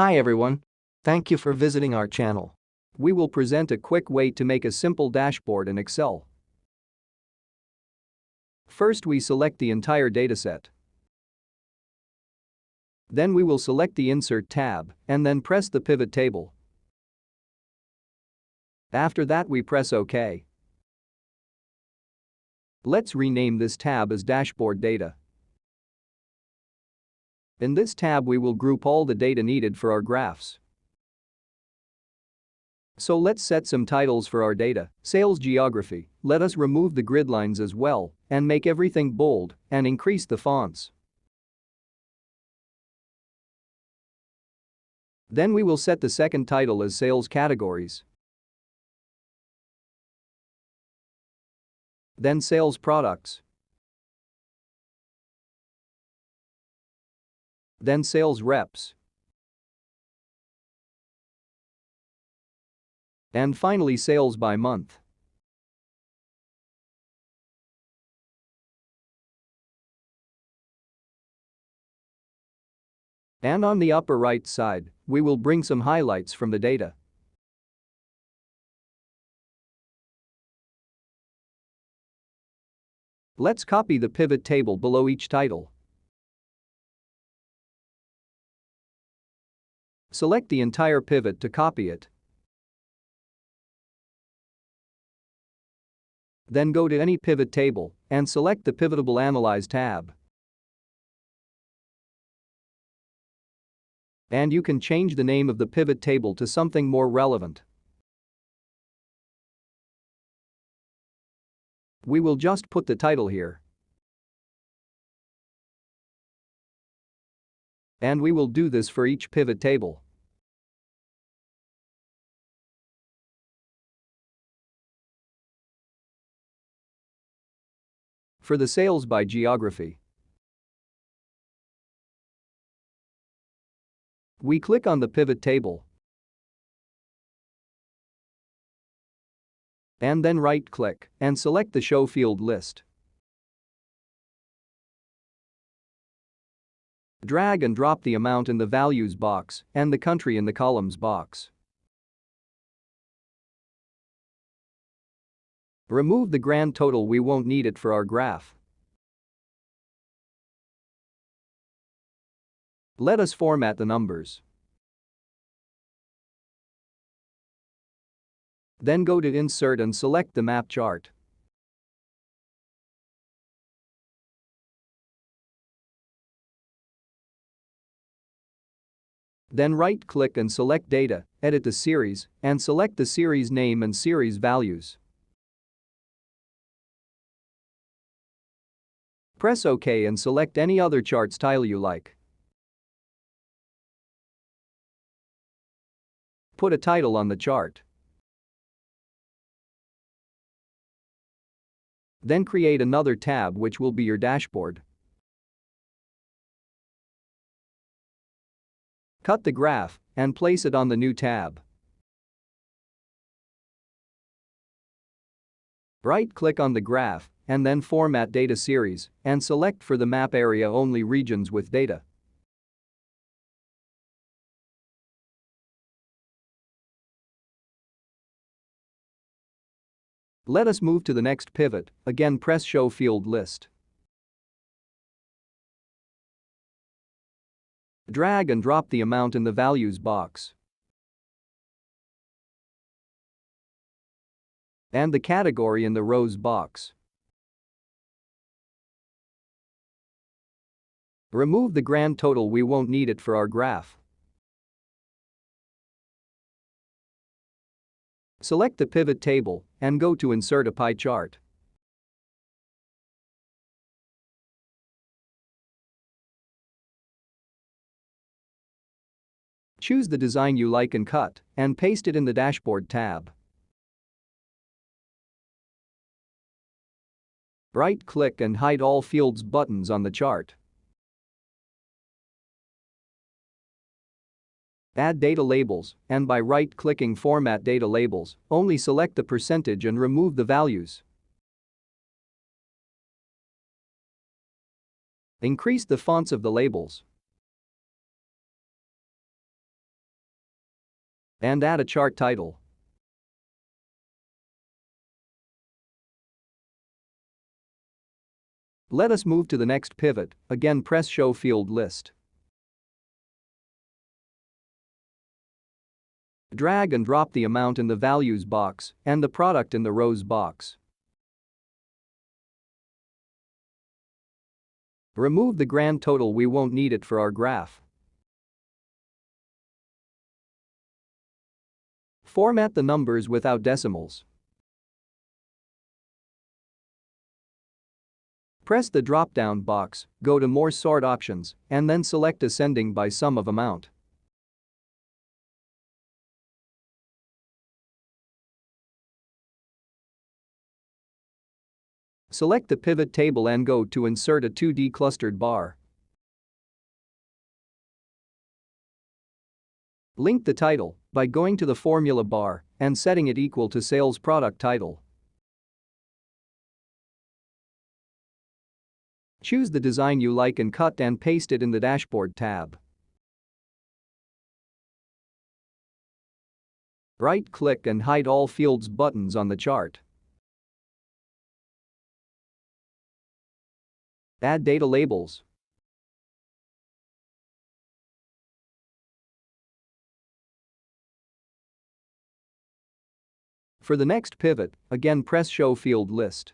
Hi everyone. Thank you for visiting our channel. We will present a quick way to make a simple dashboard in Excel. First we select the entire dataset. Then we will select the Insert tab and then press the Pivot table. After that we press OK. Let's rename this tab as Dashboard Data. In this tab we will group all the data needed for our graphs. So let's set some titles for our data. Sales geography. Let us remove the grid lines as well and make everything bold and increase the fonts. Then we will set the second title as sales categories. Then sales products. Then sales reps. And finally sales by month. And on the upper right side, we will bring some highlights from the data. Let's copy the pivot table below each title. Select the entire pivot to copy it. Then go to any pivot table and select the Pivotable Analyze tab. And you can change the name of the pivot table to something more relevant. We will just put the title here. And we will do this for each pivot table. For the sales by geography, we click on the pivot table and then right-click and select the Show Field List. Drag and drop the amount in the Values box and the country in the Columns box. Remove the grand total, we won't need it for our graph. Let us format the numbers. Then go to Insert and select the Map Chart. Then right-click and select Data, edit the series, and select the series name and series values. Press OK and select any other chart style you like. Put a title on the chart. Then create another tab which will be your dashboard. Cut the graph and place it on the new tab. Right-click on the graph and then Format Data Series and select for the map area only regions with data. Let us move to the next pivot, again press Show Field List. Drag and drop the amount in the Values box. And the category in the Rows box. Remove the grand total, we won't need it for our graph. Select the pivot table and go to Insert a Pie Chart. Choose the design you like and cut and paste it in the Dashboard tab. Right-click and hide all fields buttons on the chart. Add data labels and by right-clicking Format Data Labels, only select the percentage and remove the values. Increase the fonts of the labels. And add a chart title. Let us move to the next pivot, again press Show Field List. Drag and drop the amount in the values box and the product in the rows box. Remove the grand total, we won't need it for our graph. Format the numbers without decimals. Press the drop-down box, go to More Sort Options, and then select Ascending by Sum of Amount. Select the pivot table and go to Insert a 2D clustered bar. Link the title by going to the formula bar and setting it equal to Sales Product Title. Choose the design you like and cut and paste it in the Dashboard tab. Right-click and hide all fields buttons on the chart. Add data labels. For the next pivot, again press Show Field List.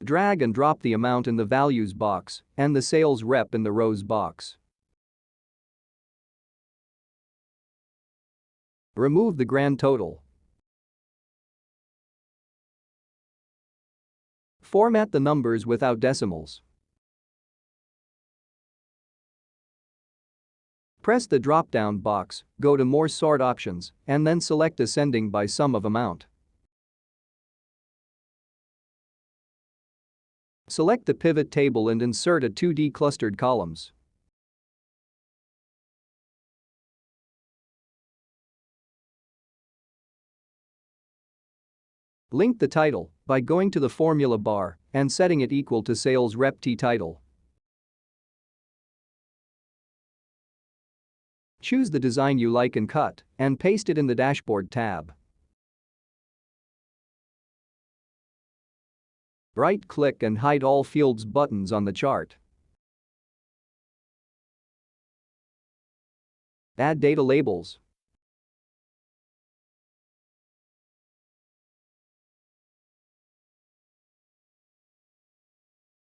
Drag and drop the amount in the values box and the sales rep in the rows box. Remove the grand total. Format the numbers without decimals. Press the drop-down box, go to More Sort Options, and then select Ascending by Sum of Amount. Select the pivot table and insert a 2D clustered columns. Link the title by going to the formula bar and setting it equal to Sales Rep T title. Choose the design you like and cut and paste it in the Dashboard tab. Right-click and hide all fields buttons on the chart. Add data labels.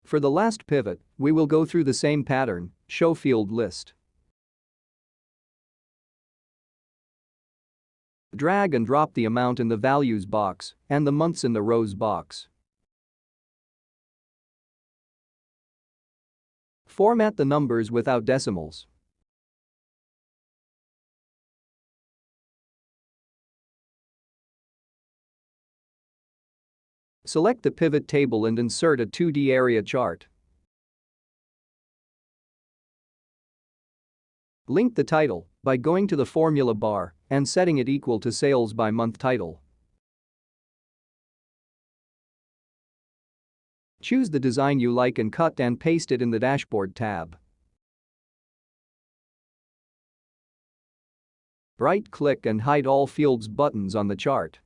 For the last pivot, we will go through the same pattern, Show Field List. Drag and drop the amount in the values box and the months in the rows box. Format the numbers without decimals. Select the pivot table and insert a 2D area chart. Link the title by going to the formula bar and setting it equal to Sales by Month title. Choose the design you like and cut and paste it in the Dashboard tab. Right-click and hide all fields buttons on the chart.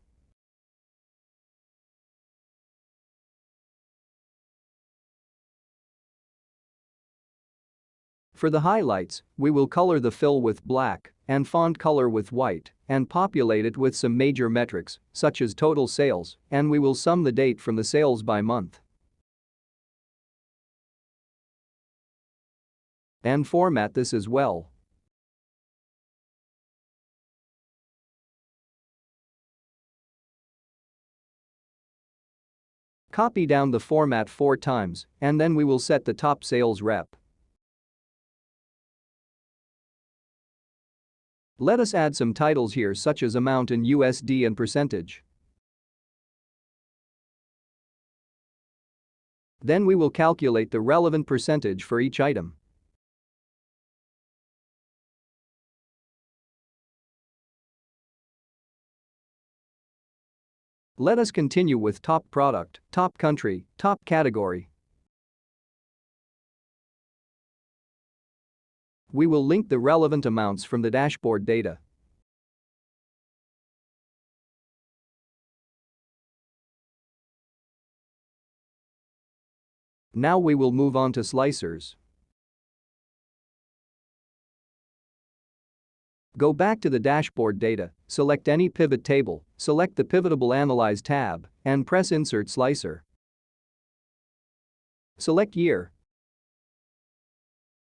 For the highlights, we will color the fill with black and font color with white and populate it with some major metrics, such as total sales, and we will sum the date from the sales by month. And format this as well. Copy down the format 4 times, and then we will set the top sales rep. Let us add some titles here such as amount in USD and percentage. Then we will calculate the relevant percentage for each item. Let us continue with top product, top country, top category. We will link the relevant amounts from the dashboard data. Now we will move on to slicers. Go back to the dashboard data, select any pivot table, select the Pivotable Analyze tab, and press Insert Slicer. Select Year,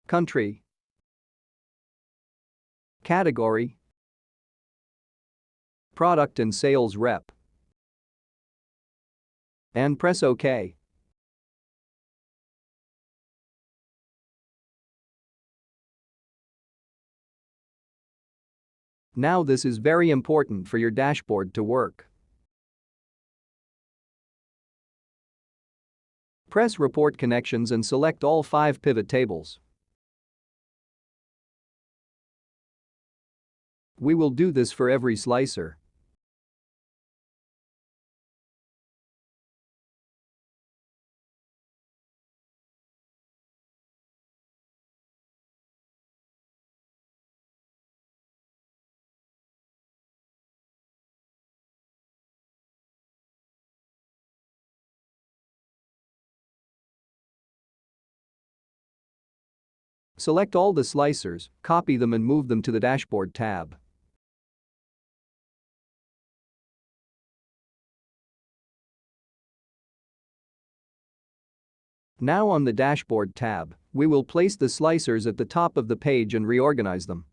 Country, Category, Product and Sales Rep, and press OK. Now this is very important for your dashboard to work. Press Report Connections and select all 5 pivot tables. We will do this for every slicer. Select all the slicers, copy them and move them to the Dashboard tab. Now on the Dashboard tab, we will place the slicers at the top of the page and reorganize them.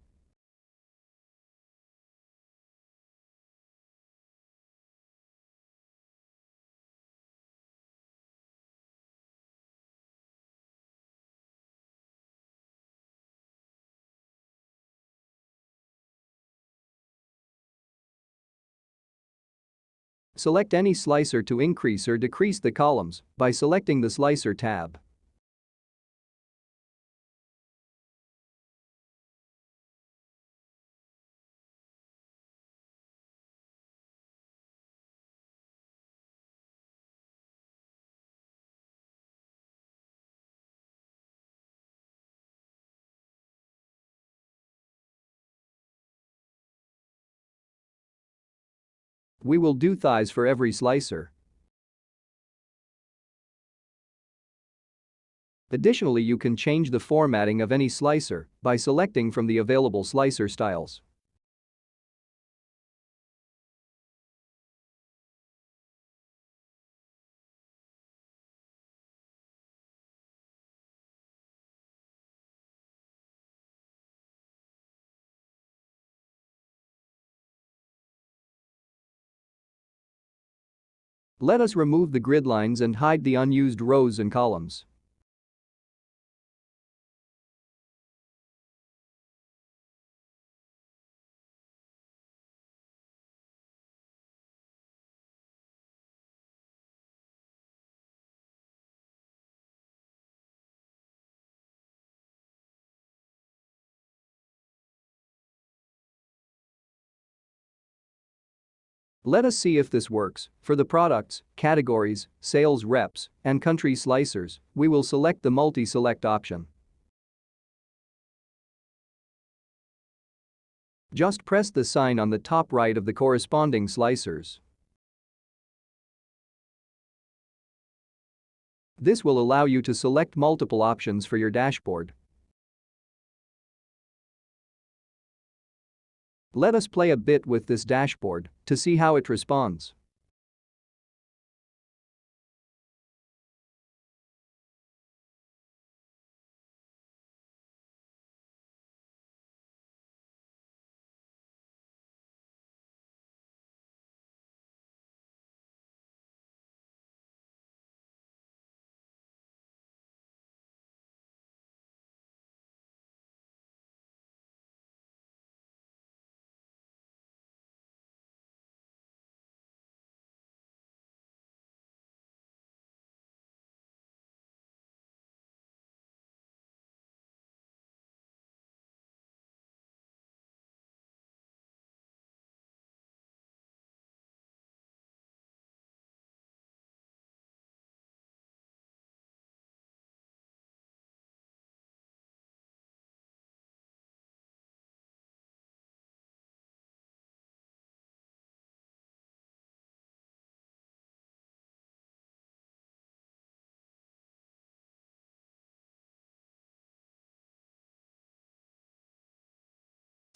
Select any slicer to increase or decrease the columns by selecting the Slicer tab. We will do thighs for every slicer. Additionally, you can change the formatting of any slicer by selecting from the available slicer styles. Let us remove the grid lines and hide the unused rows and columns. Let us see if this works. For the products, categories, sales reps, and country slicers, we will select the multi-select option. Just press the sign on the top right of the corresponding slicers. This will allow you to select multiple options for your dashboard. Let us play a bit with this dashboard to see how it responds.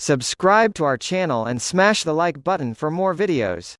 Subscribe to our channel and smash the like button for more videos.